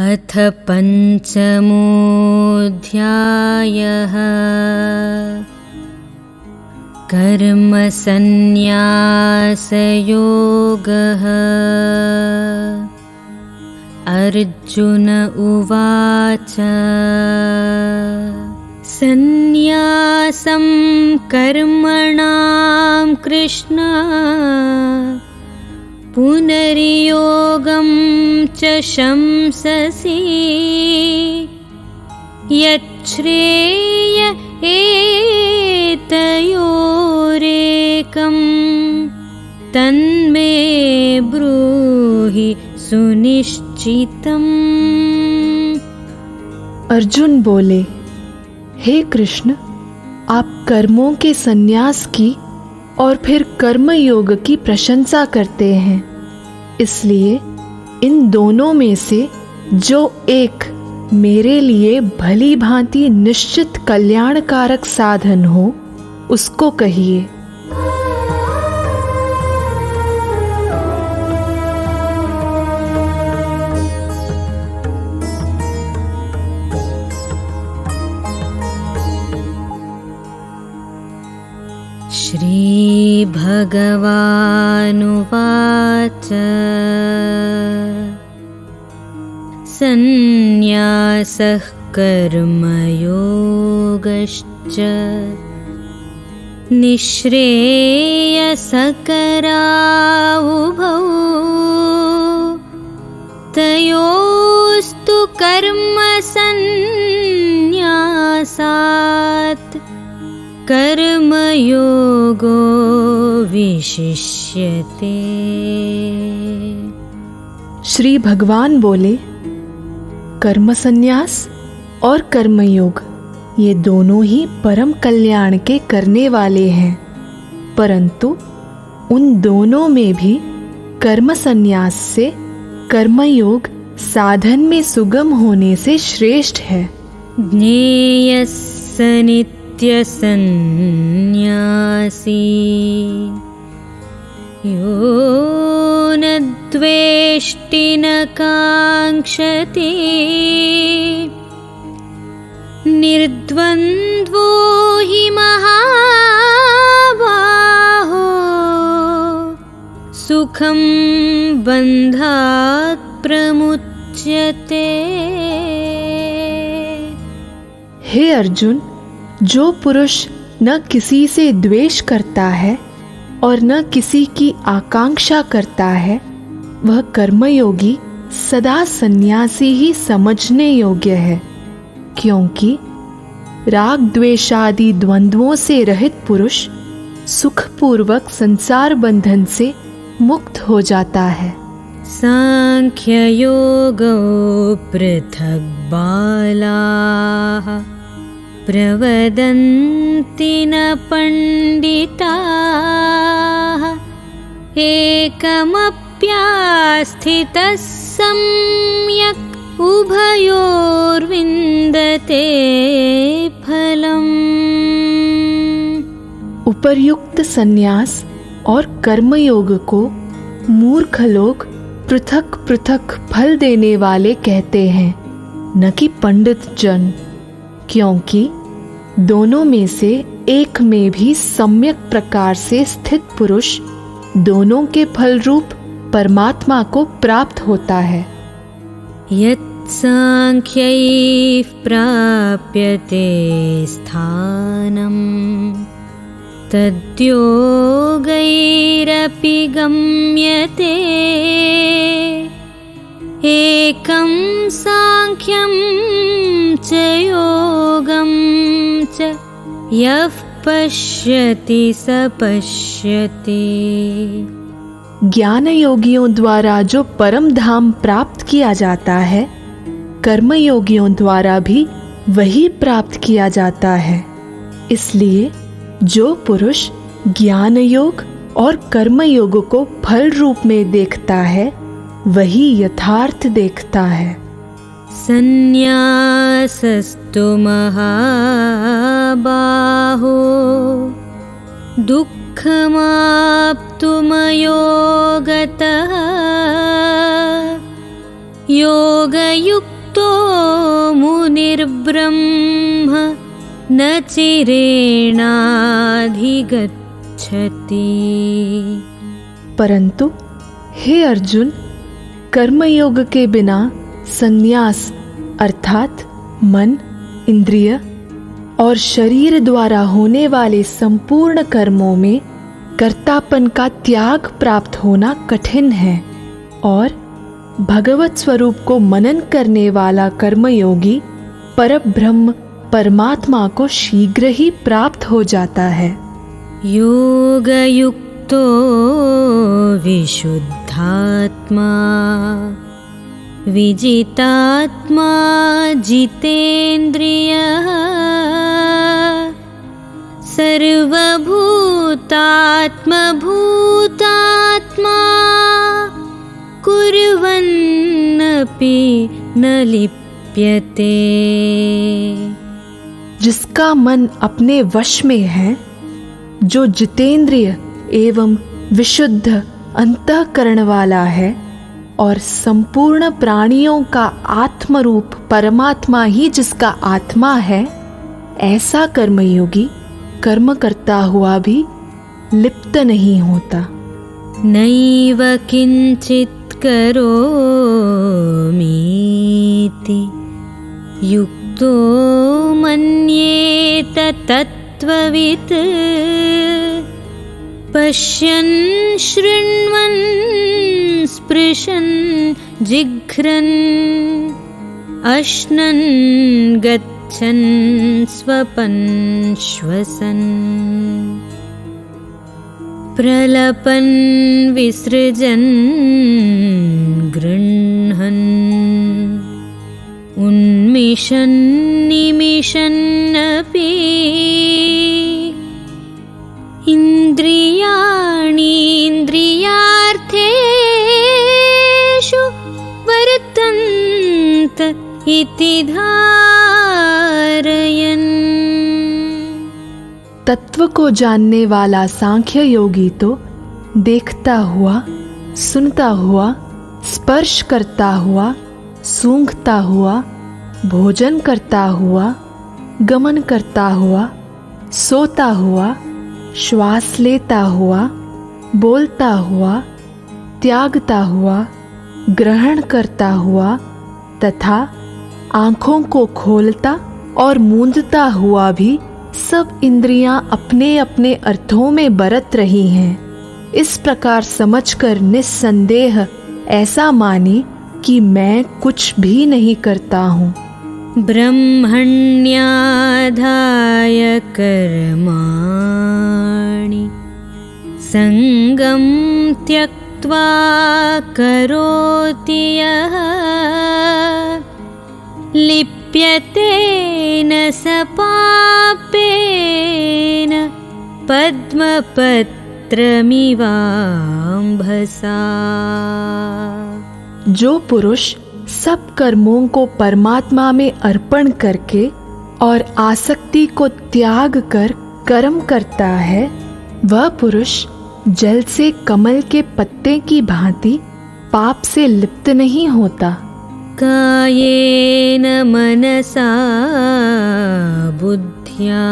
अथ पञ्चमोऽध्यायः। कर्मसन्न्यासयोगः। अर्जुन उवाच सन्न्यासं कर्मणां कृष्ण पुनर्योगं च शंससि यच्छ्रेय एतयोरेकं तन्मे ब्रूहि सुनिश्चितम्। अर्जुन बोले, हे कृष्ण, आप कर्मों के संन्यास की और फिर कर्म योग की प्रशंसा करते हैं, इसलिए इन दोनों में से जो एक मेरे लिए भली भांति निश्चित कल्याणकारक साधन हो उसको कहिए। श्री भगवानुवाच सन्न्यासः कर्मयोगश्च निःश्रेयसकरा उभौ तयोस्तु कर्मसन्न्यासात् कर्मयोगो विशिष्यते। श्री भगवान बोले, कर्म संन्यास और कर्मयोग ये दोनों ही परम कल्याण के करने वाले हैं, परंतु उन दोनों में भी कर्म संन्यास से कर्मयोग साधन में सुगम होने से श्रेष्ठ है। ज्ञेयस्स नित्यसन्न्यासी यो न द्वेष्टि न काङ्क्षति निर्द्वन्द्वो हि महाबाहो सुखं बन्धात् प्रमुच्यते। हे अर्जुन, जो पुरुष न किसी से द्वेष करता है और न किसी की आकांक्षा करता है, वह कर्मयोगी सदा सन्यासी ही समझने योग्य है, क्योंकि राग द्वेषादि द्वंद्वों से रहित पुरुष सुखपूर्वक संसार बंधन से मुक्त हो जाता है। सांख्ययोगो पृथक् बालाः प्रवदन्ति न पण्डिताः एकमप्यास्थितः सम्यक् उभयोर्विन्दते फलम्। उपर्युक्त संन्यास और कर्मयोग को मूर्ख लोग पृथक पृथक फल देने वाले कहते हैं, न कि पंडित जन, क्योंकि दोनों में से एक में भी सम्यक प्रकार से स्थित पुरुष दोनों के फल रूप परमात्मा को प्राप्त होता है। यत्सांख्यैः प्राप्यते स्थानम् तद्योगैरपि गम्यते एकं सांख्यं च योगं च यः पश्यति स पश्यति। ज्ञान योगियों द्वारा जो परम धाम प्राप्त किया जाता है, कर्म योगियों द्वारा भी वही प्राप्त किया जाता है। इसलिए जो पुरुष ज्ञान योग और कर्म योग को फल रूप में देखता है, वही यथार्थ देखता है। सन्न्यासस्तु महाबाहो दुःखमाप्तुमयोगतः योगयुक्तो न चिरेणाधिगच्छति। परंतु हे अर्जुन, कर्मयोग के बिना संन्यास अर्थात मन, इंद्रिय और शरीर द्वारा होने वाले संपूर्ण कर्मों में कर्तापन का त्याग प्राप्त होना कठिन है, और भगवत स्वरूप को मनन करने वाला कर्मयोगी परब्रह्म परमात्मा को शीघ्र ही प्राप्त हो जाता है। योगयुक्तो विशुद्धात्मा विजितात्मा जितेन्द्रियः सर्वभूतात्मा भूतात्मा कुर्वन्नपि न लिप्यते। जिसका मन अपने वश में है, जो जितेंद्रिय एवं विशुद्ध अंतःकरण वाला है और संपूर्ण प्राणियों का आत्मरूप परमात्मा ही जिसका आत्मा है, ऐसा कर्मयोगी कर्म करता हुआ भी लिप्त नहीं होता। नैव किंचित् करोमीति युक्तो मन्येत तत्त्ववित् पश्यन् शृण्वन् स्पृशन् जिघ्रन् अश्नन् गच्छन् स्वपन् श्वसन् प्रलपन् विसृजन् गृह्णन् उन्मिषन् निमिषन्नपि इन्द्रियाणीन्द्रियार्थेषु वर्तन्त इति धारयन्। तत्व को जानने वाला सांख्य योगी तो देखता हुआ, सुनता हुआ, स्पर्श करता हुआ, सूंघता हुआ, भोजन करता हुआ, गमन करता हुआ, सोता हुआ, श्वास लेता हुआ, बोलता हुआ, त्यागता हुआ, ग्रहण करता हुआ तथा आँखों को खोलता और मूंदता हुआ भी सब इंद्रियां अपने अपने अर्थों में बरत रही हैं। इस प्रकार समझकर निस्संदेह ऐसा माने कि मैं कुछ भी नहीं करता हूँ। ब्रह्मण्याधाय कर्माणि संगं त्यक्त्वा करोति यः लिप्यते न स पापेन पद्मपत्रमिवाम्भसा। जो पुरुष सब कर्मों को परमात्मा में अर्पण करके और आसक्ति को त्याग कर कर्म करता है, वह पुरुष जल से कमल के पत्ते की भांति पाप से लिप्त नहीं होता। कायेन मनसा बुद्ध्या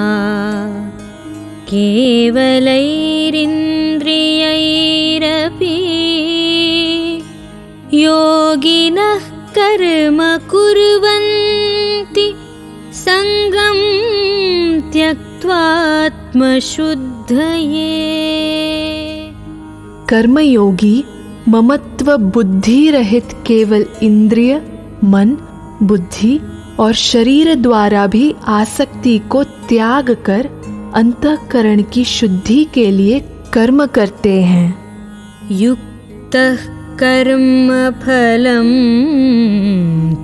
केवलैरिन्द्रियैरपि योगिनः कर्म कुर्वन्ति संगं त्यक्त्वात्मशुद्धये। कर्मयोगी ममत्व बुद्धि रहित केवल इंद्रिय, मन, बुद्धि और शरीर द्वारा भी आसक्ति को त्याग कर अंतःकरण की शुद्धि के लिए कर्म करते हैं। युक्तः कर्म फलं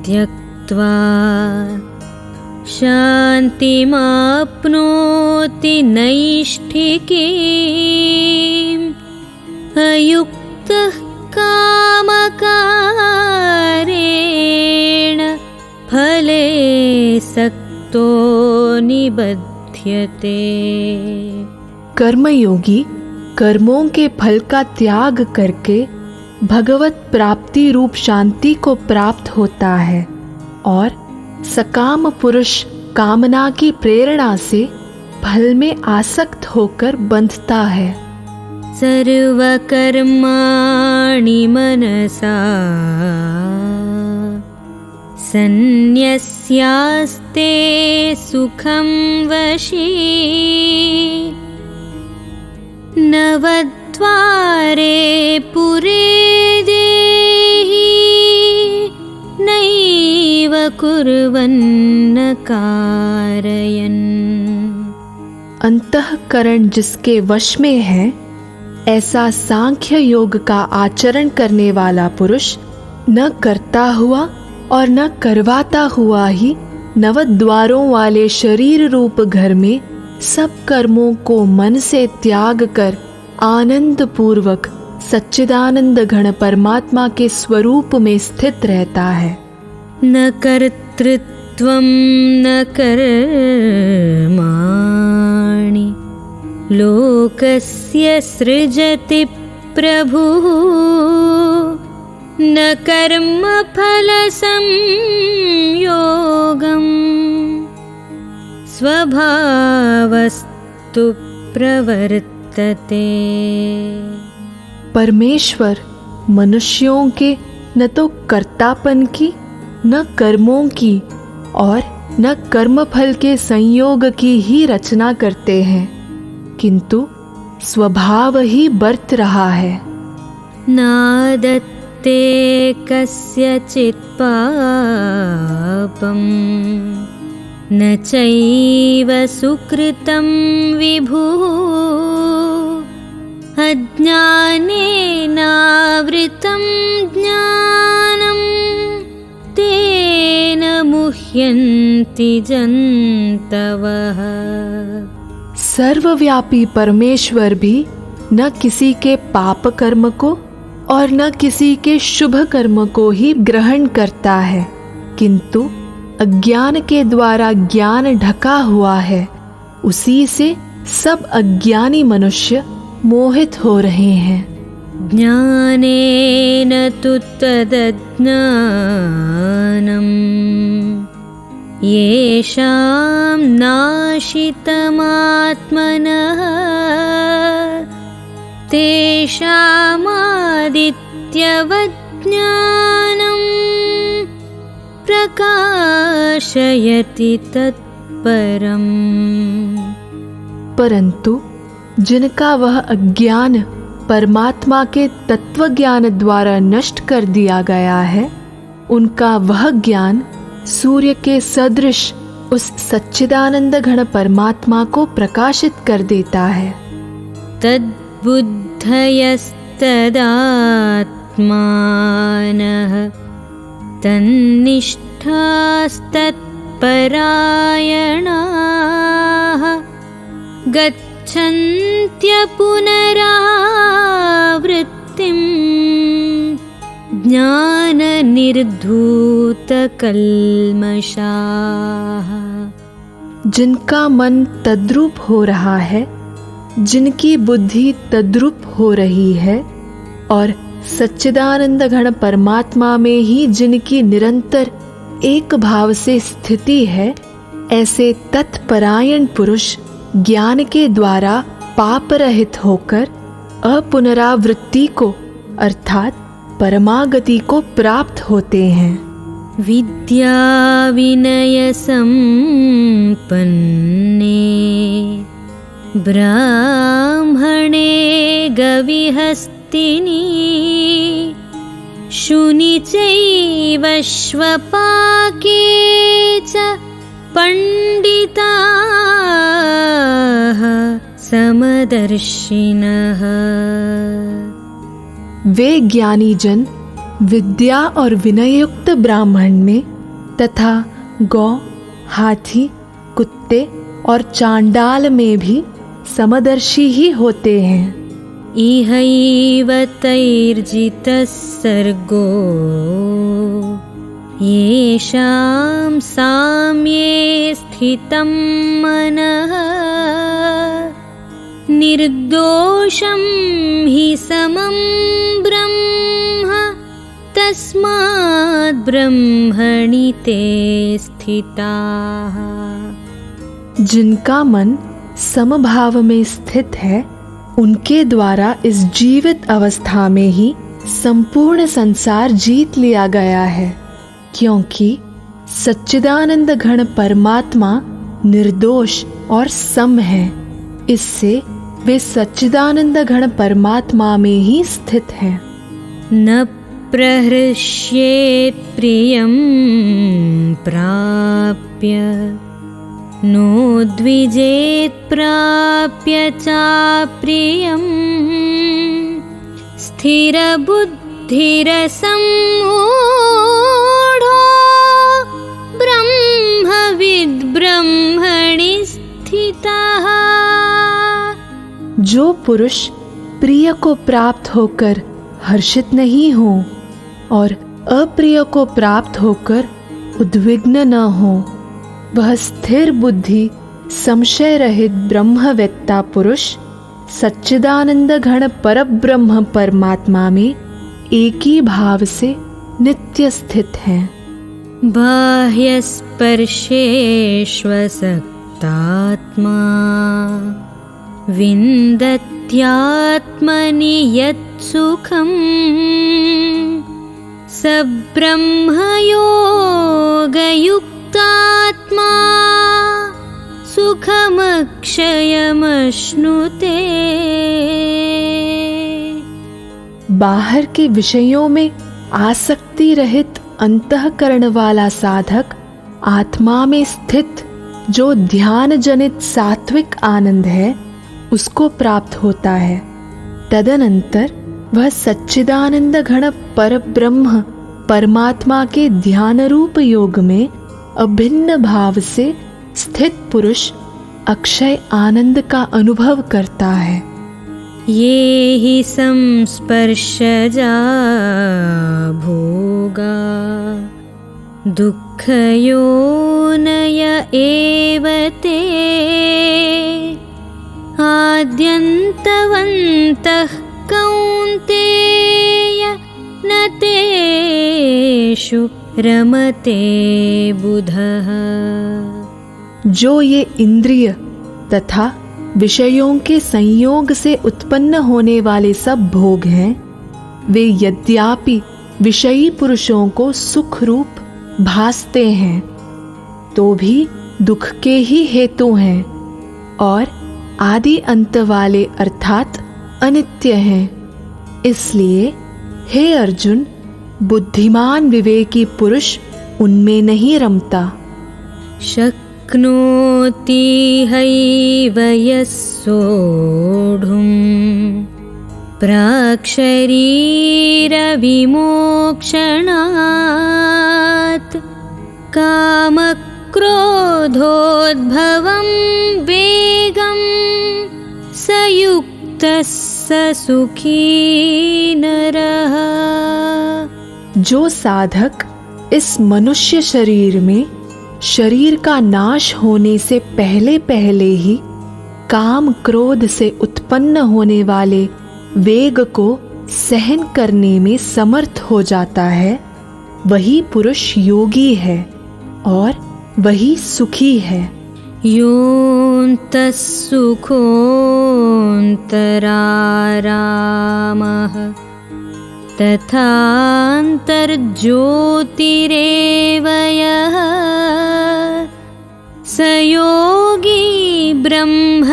त्यक्त्वा शान्तिमाप्नोति नैष्ठिकीम् अयुक्तः कामकारेण फले सक्तो निबध्यते। कर्मयोगी कर्मों के फल का त्याग करके भगवत प्राप्ति रूप शांति को प्राप्त होता है, और सकाम पुरुष कामना की प्रेरणा से फल में आसक्त होकर बंधता है। सर्वकर्माणि मनसा सन्न्यस्यास्ते सुखं वशी नवद्वारे पुरे देहि नैव कुर्वन्न कारयन्। अंतःकरण जिसके वश में है, ऐसा सांख्य योग का आचरण करने वाला पुरुष न करता हुआ और न करवाता हुआ ही नवद्वारों वाले शरीर रूप घर में सब कर्मों को मन से त्याग कर आनंद पूर्वक सच्चिदानंद घन परमात्मा के स्वरूप में स्थित रहता है। न कर्तृत्वं न कर्माणि लोकस्य सृजति प्रभुः न कर्मफलसंयोगम् स्वभावस्तु प्रवर्तते। परमेश्वर मनुष्यों के न तो कर्तापन की, न कर्मों की और न कर्मफल के संयोग की ही रचना करते हैं, किंतु स्वभाव ही बरत रहा है। नादत्ते कस्यचित् पापम् न चैव सुकृतं विभुः अज्ञानेनावृतं ज्ञानं तेन मुह्यन्ति जन्तवः। सर्वव्यापी परमेश्वर भी न किसी के पाप कर्म को और न किसी के शुभ कर्म को ही ग्रहण करता है, किंतु अज्ञान के द्वारा ज्ञान ढका हुआ है, उसी से सब अज्ञानी मनुष्य मोहित हो रहे हैं। ज्ञानेन तु तदज्ञानम् येषां नाशितमात्मनः तेषामादित्यवत् ज्ञानं प्रकाशयति तत्परम्। परंतु जिनका वह अज्ञान परमात्मा के तत्व ज्ञान द्वारा नष्ट कर दिया गया है, उनका वह ज्ञान सूर्य के सदृश उस सच्चिदानंद घन परमात्मा को प्रकाशित कर देता है। तद्बुद्धयस्तदात्मानः तन्निष्ठास्तत्परायणाः गच्छन्त्य पुनरावृत्तिम् ज्ञाननिर्धूतकल्मषाः। जिनका मन तद्रूप हो रहा है, जिनकी बुद्धि तद्रूप हो रही है और सच्चिदानंद घन परमात्मा में ही जिनकी निरंतर एक भाव से स्थिति है, ऐसे तत्परायण पुरुष ज्ञान के द्वारा पाप रहित होकर अपुनरावृत्ति को अर्थात परमागति को प्राप्त होते हैं। विद्या विनय संपन्ने ब्राह्मणे गविहस्तिनि शुनि चैव श्वपाके च पंडिताः समदर्शिनः। वे ज्ञानी जन विद्या और विनययुक्त ब्राह्मण में तथा गौ, हाथी, कुत्ते और चांडाल में भी समदर्शी ही होते हैं। इहैव तैर्जितः सर्गो येषां साम्ये स्थितं मनः निर्दोषं हि समं ब्रह्म तस्मात् ब्रह्मणि ते स्थिताः। जिनका मन समभाव में स्थित है, उनके द्वारा इस जीवित अवस्था में ही संपूर्ण संसार जीत लिया गया है, क्योंकि सच्चिदानंद घन परमात्मा निर्दोष और सम है। इससे वे सच्चिदानंद घन परमात्मा में ही स्थित हैं। न प्रहृष्येत् प्रियं प्राप्य, नो द्विजेत् प्राप्य चाप्रियं, स्थिरबुद्धिरसम्मूढो ब्रह्मविद् ब्रह्मणि स्थितः। जो पुरुष प्रिय को प्राप्त होकर हर्षित नहीं हो और अप्रिय को प्राप्त होकर उद्विग्न न हो, वह स्थिर बुद्धि संशय रहित ब्रह्मवेत्ता पुरुष सच्चिदानंद घन परब्रह्म परमात्मा में एक ही भाव से नित्य स्थित है। बाह्यस्पर्शेष्वसक्तात्मा विन्दत्यात्मनि यत् सुखम्, स ब्रह्मयोगयुक्तात्मा सुखमक्षयमश्नुते। बाहर के विषयों में आसक्ति रहित अंतःकरण वाला साधक आत्मा में स्थित जो ध्यान जनित सात्विक आनंद है, उसको प्राप्त होता है। तदनंतर वह सच्चिदानंद घन परब्रह्म परमात्मा के ध्यान रूप योग में अभिन्न भाव से स्थित पुरुष अक्षय आनंद का अनुभव करता है। ये हि संस्पर्शजा भोगा दुःखयोनय एव ते, आद्यन्तवन्तः कौन्तेय न तेषु रमते बुधः। जो ये इंद्रिय तथा विषयों के संयोग से उत्पन्न होने वाले सब भोग हैं, वे यद्यपि विषयी पुरुषों को सुख रूप भासते हैं, तो भी दुख के ही हेतु हैं और आदि अंत वाले अर्थात अनित्य हैं। इसलिए हे अर्जुन, बुद्धिमान विवेकी पुरुष उनमें नहीं रमता। शक्नोति हैव यः सोढुम् प्राक्शरीरविमोक्षणात्, कामक्रोधोद्भवं वेगं स युक्तः स सुखी नरः। जो साधक इस मनुष्य शरीर में शरीर का नाश होने से पहले पहले ही काम क्रोध से उत्पन्न होने वाले वेग को सहन करने में समर्थ हो जाता है, वही पुरुष योगी है और वही सुखी है। योऽन्तः सुखोऽन्तरारामः तथान्तर्ज्योतिरेव यः, स योगी ब्रह्मनिर्वाणं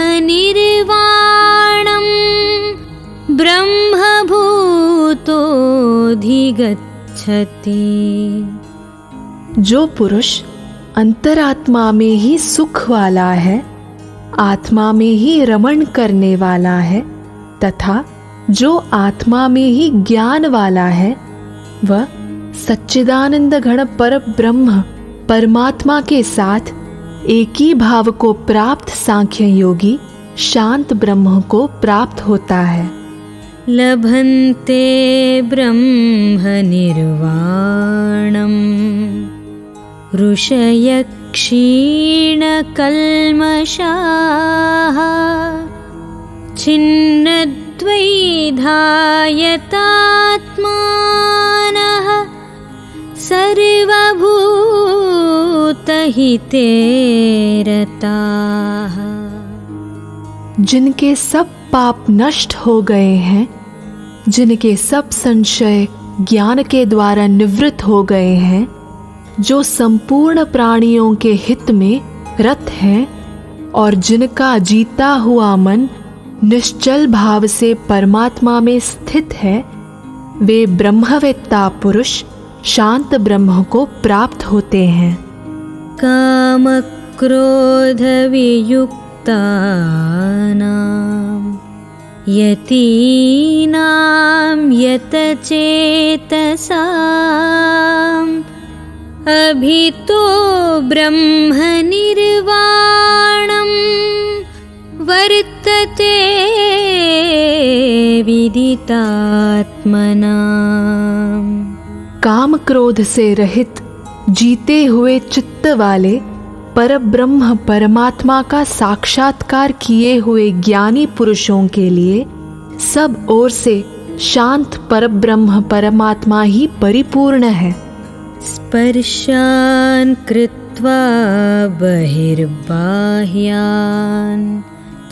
ब्रह्मभूतोऽधिगच्छति। जो पुरुष अंतरात्मा में ही सुख वाला है, आत्मा में ही रमण करने वाला है तथा जो आत्मा में ही ज्ञान वाला है, वह सच्चिदानंद घन परब्रह्म परमात्मा के साथ एक ही भाव को प्राप्त सांख्य योगी शांत ब्रह्म को प्राप्त होता है। लभन्ते ब्रह्म निर्वाणम् ऋषयः क्षीणकल्मषाः, छिन्नद्वैधायतात्मानः सर्वभूतहिते लोकहिते रताः। जिनके सब पाप नष्ट हो गए हैं, जिनके सब संशय ज्ञान के द्वारा निवृत्त हो गए हैं, जो संपूर्ण प्राणियों के हित में रत हैं और जिनका जीता हुआ मन निश्चल भाव से परमात्मा में स्थित है, वे ब्रह्मवेत्ता पुरुष शांत ब्रह्म को प्राप्त होते हैं। काम क्रोध वियुक्तानां यतीनां यतचेतसाम् अभितो ब्रह्म निर्वाणं वर्तते विदितात्मनाम्। काम क्रोध से रहित जीते हुए चित्त वाले परब्रह्म परमात्मा का साक्षात्कार किए हुए ज्ञानी पुरुषों के लिए सब ओर से शांत परब्रह्म परमात्मा ही परिपूर्ण है। स्पर्शान् कृत्वा बहिर्बाह्यान्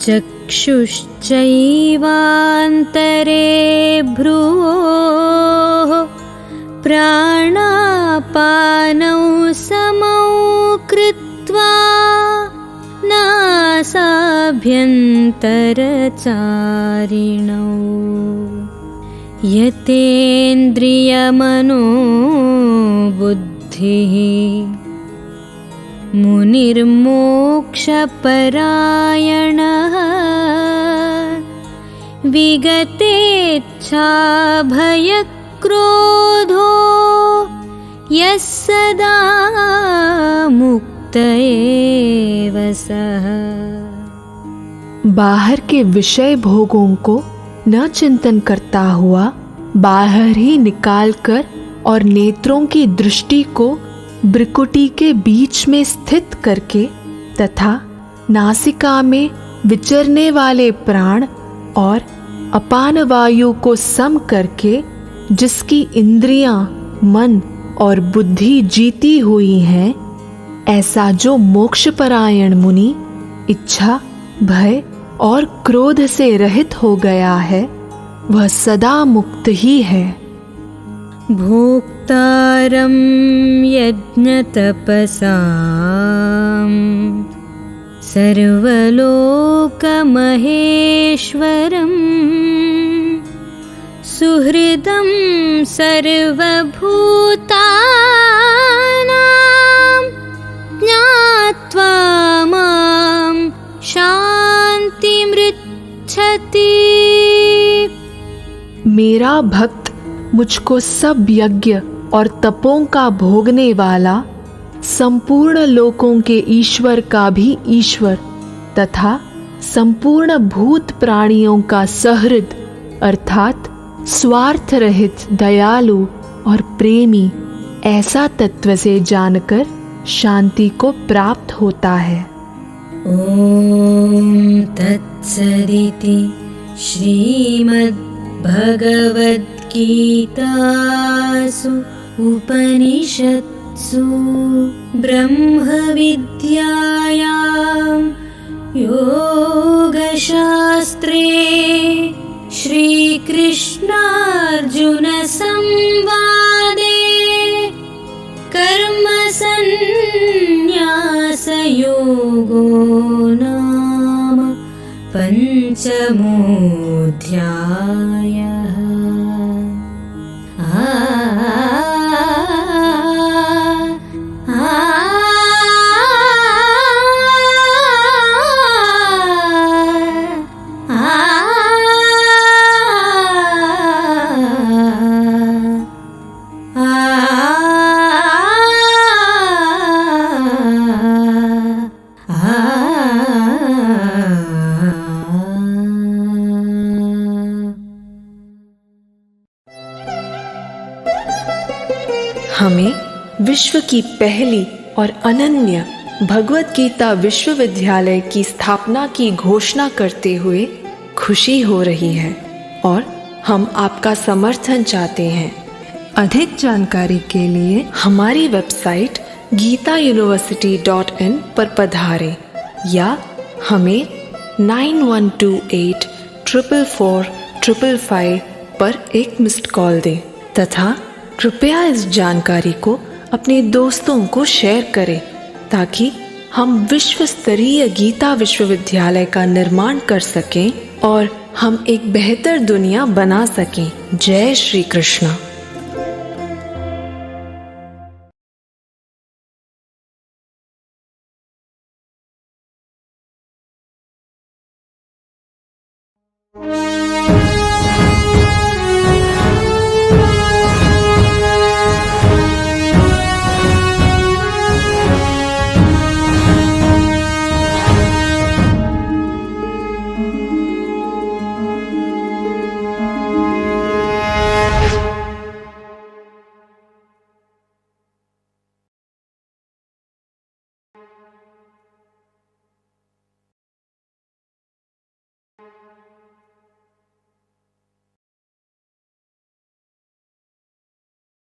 चक्षुश्चैवान्तरे भ्रुवोः प्राणापानौ समौ कृत्वा नासाभ्यन्तरचारिणौ यतेन्द्रियमनोबुद्धिः मुनिर्मोक्षपरायणः विगतेच्छाभयक्रोधो यः सदा मुक्त एव सः। बाहर के विषय भोगों को न चिंतन करता हुआ बाहर ही निकालकर और नेत्रों की दृष्टि को भ्रुकुटी के बीच में स्थित करके तथा नासिका में विचरने वाले प्राण और अपान वायु को सम करके जिसकी इंद्रियां, मन और बुद्धि जीती हुई हैं, ऐसा जो मोक्षपरायण मुनि इच्छा, भय और क्रोध से रहित हो गया है, वह सदा मुक्त ही है। भोक्तारं यज्ञतपसां सर्वलोकमहेश्वरं सुहृदं सर्वभूतानां ज्ञात्वा मां शान्तिमृच्छति। मेरा भक्त मुझको सब यज्ञ और तपों का भोगने वाला, संपूर्ण लोकों के ईश्वर का भी ईश्वर तथा संपूर्ण भूत प्राणियों का सहृद अर्थात स्वार्थ रहित दयालु और प्रेमी ऐसा तत्व से जानकर शांति को प्राप्त होता है। ओम तत्सदिति श्रीमद्भगवद्गीतासु उपनिषत्सु ब्रह्मविद्यायां योगशास्त्रे श्रीकृष्णार्जुनसंवादे कर्मसन्न्यासयोगो नाम पञ्चमोऽध्यायः। हमें विश्व की पहली और अनन्य भगवत गीता विश्वविद्यालय की स्थापना की घोषणा करते हुए खुशी हो रही है और हम आपका समर्थन चाहते हैं। अधिक जानकारी के लिए हमारी वेबसाइट gitauniversity.in पर पधारें या हमें 9128445555 पर एक मिस्ड कॉल दें तथा कृपया इस जानकारी को अपने दोस्तों को शेयर करें ताकि हम विश्व स्तरीय गीता विश्वविद्यालय का निर्माण कर सकें और हम एक बेहतर दुनिया बना सकें। जय श्री कृष्ण।